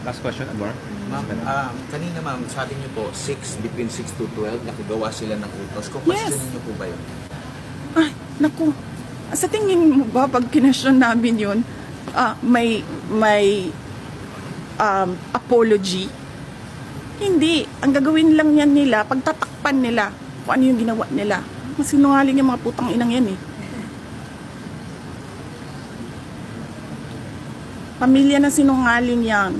Last question, Adwar. Ma'am, kanina ma'am, sabi niyo po, between 6 to 12, nakagawa sila ng utos. Kukwestiyonin niyo po ba yun? Ay, naku. Sa tingin mo ba, pag kinasyon namin yun, may apology? Hindi. Ang gagawin lang yan nila, pagtatakpan nila kung ano yung ginawa nila. Mas sinungaling yung mga putang inang yan eh. Pamilya na sinungaling yan.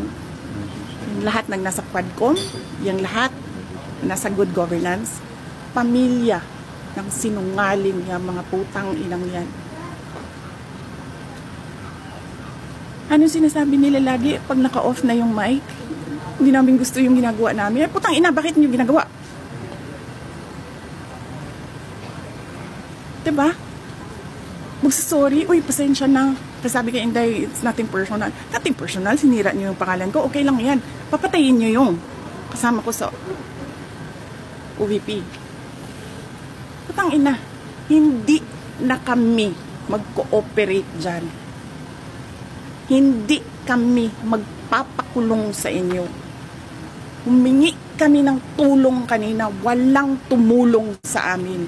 Yung lahat ng nasa Quadcom, yung lahat nasa good governance, pamilya ng sinungaling yung mga putang inang yan. Ano sinasabi nila lagi pag naka-off na yung mic? Hindi namin gusto yung ginagawa namin. Putang ina, bakit niyo ginagawa? Diba? Magsasorry, uy, pasensya na. Kasi sabi kay Inday, it's nothing personal. Nothing personal, sinira niyo yung pangalan ko. Okay lang yan. Papatayin niyo yung kasama ko sa OVP. Putang ina, hindi na kami mag-cooperate dyan. Hindi kami magpapakulong sa inyo. Humingi kami ng tulong kanina, walang tumulong sa amin.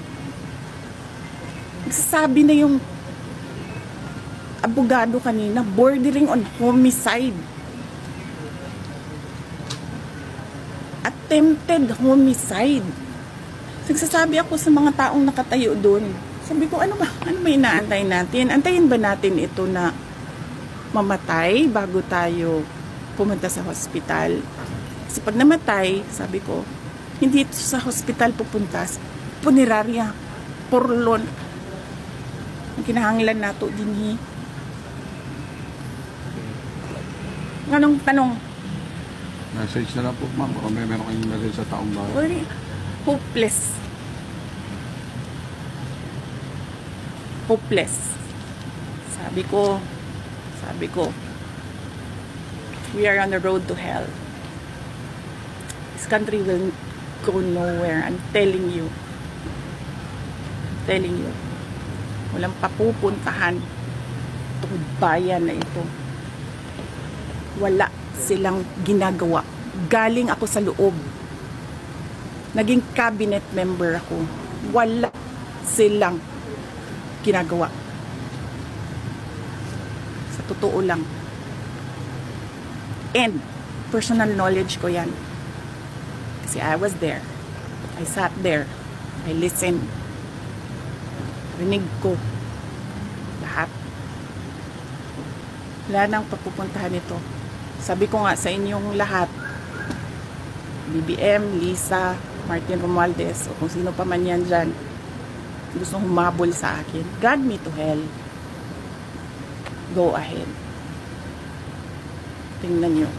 Sabi na yung abogado kanina, bordering on homicide. Attempted homicide. Nagsasabi ako sa mga taong nakatayo doon. Sabi ko, ano ba inaantay natin? Antayin ba natin ito na mamatay bago tayo pumunta sa hospital? Kasi pag namatay, sabi ko, hindi ito sa hospital pupunta, punerarya, porlon. Ang kinahanglan nato din Anong tanong? Message na lang po, ma'am. Kung meron kayong message sa taong bayan. Hopeless. Hopeless. Sabi ko, we are on the road to hell. This country will go nowhere. I'm telling you. Walang papupuntahan itong bayan na ito. Wala silang ginagawa. Galing ako sa loob. Naging cabinet member ako. Wala silang ginagawa. Sa totoo lang. And personal knowledge ko yan. Kasi I was there. I sat there. I listened. Rinig ko. Lahat. Wala nang papupuntahan ito. Sabi ko nga sa inyong lahat, BBM, Lisa, Martin Romualdez, o kung sino pa man yan dyan, gusto humabol sa akin, drag me to hell. Go ahead. Tingnan nyo.